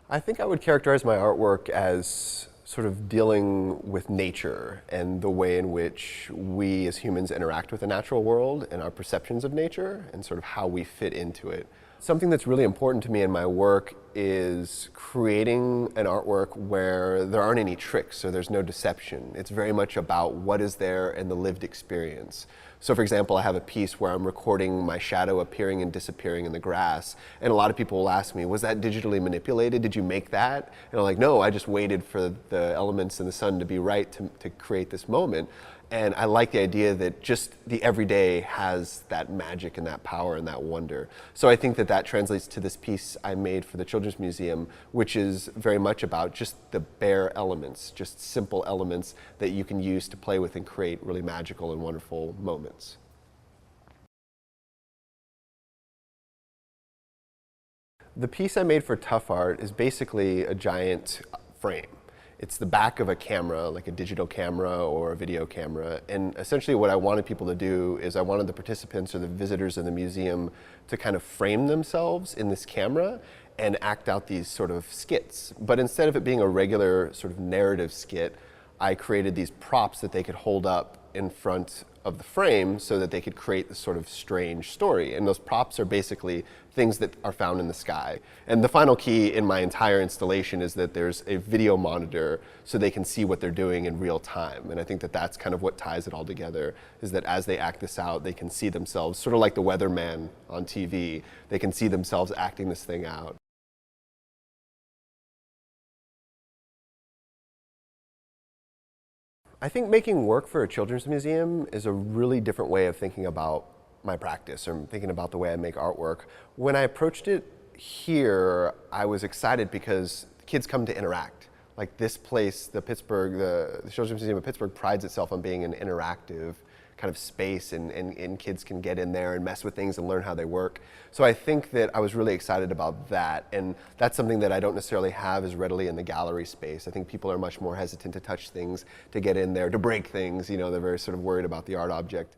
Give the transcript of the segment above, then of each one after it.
I think I would characterize my artwork as sort of dealing with nature and the way in which we as humans interact with the natural world and our perceptions of nature and sort of how we fit into it. Something that's really important to me in my work is creating an artwork where there aren't any tricks, so there's no deception. It's very much about what is there and the lived experience. So for example, I have a piece where I'm recording my shadow appearing and disappearing in the grass, and a lot of people will ask me, was that digitally manipulated? Did you make that? And I'm like, no, I just waited for the elements in the sun to be right to create this moment. And I like the idea that just the everyday has that magic and that power and that wonder. So I think that that translates to this piece I made for the Children's Museum, which is very much about just the bare elements, just simple elements that you can use to play with and create really magical and wonderful moments. The piece I made for ToughART is basically a giant frame. It's the back of a camera, like a digital camera or a video camera. And essentially what I wanted people to do is I wanted the participants or the visitors in the museum to kind of frame themselves in this camera and act out these sort of skits. But instead of it being a regular sort of narrative skit, I created these props that they could hold up in front of the frame so that they could create this sort of strange story. And those props are basically things that are found in the sky. And the final key in my entire installation is that there's a video monitor so they can see what they're doing in real time. And I think that that's kind of what ties it all together, is that as they act this out, they can see themselves, sort of like the weatherman on TV, they can see themselves acting this thing out. I think making work for a children's museum is a really different way of thinking about my practice or thinking about the way I make artwork. When I approached it here, I was excited because the kids come to interact. Like this place, the Children's Museum of Pittsburgh prides itself on being an interactive kind of space, and kids can get in there and mess with things and learn how they work. So I think that I was really excited about that, and that's something that I don't necessarily have as readily in the gallery space. I think people are much more hesitant to touch things, to get in there, to break things. You know, they're very sort of worried about the art object.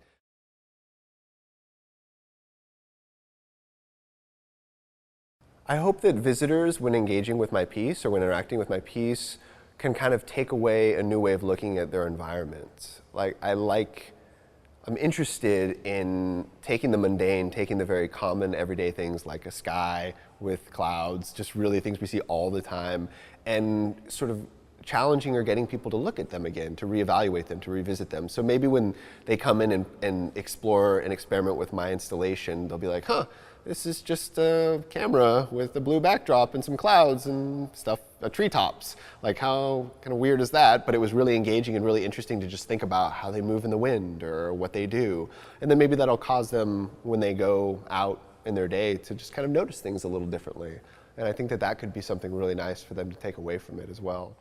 I hope that visitors, when engaging with my piece or when interacting with my piece, can kind of take away a new way of looking at their environment. I'm interested in taking the mundane, taking the very common everyday things like a sky with clouds, just really things we see all the time, and sort of challenging or getting people to look at them again, to reevaluate them, to revisit them. So maybe when they come in and explore and experiment with my installation, they'll be like, huh, this is just a camera with a blue backdrop and some clouds and stuff, treetops. Like how kind of weird is that? But it was really engaging and really interesting to just think about how they move in the wind or what they do. And then maybe that'll cause them, when they go out in their day, to just kind of notice things a little differently. And I think that that could be something really nice for them to take away from it as well.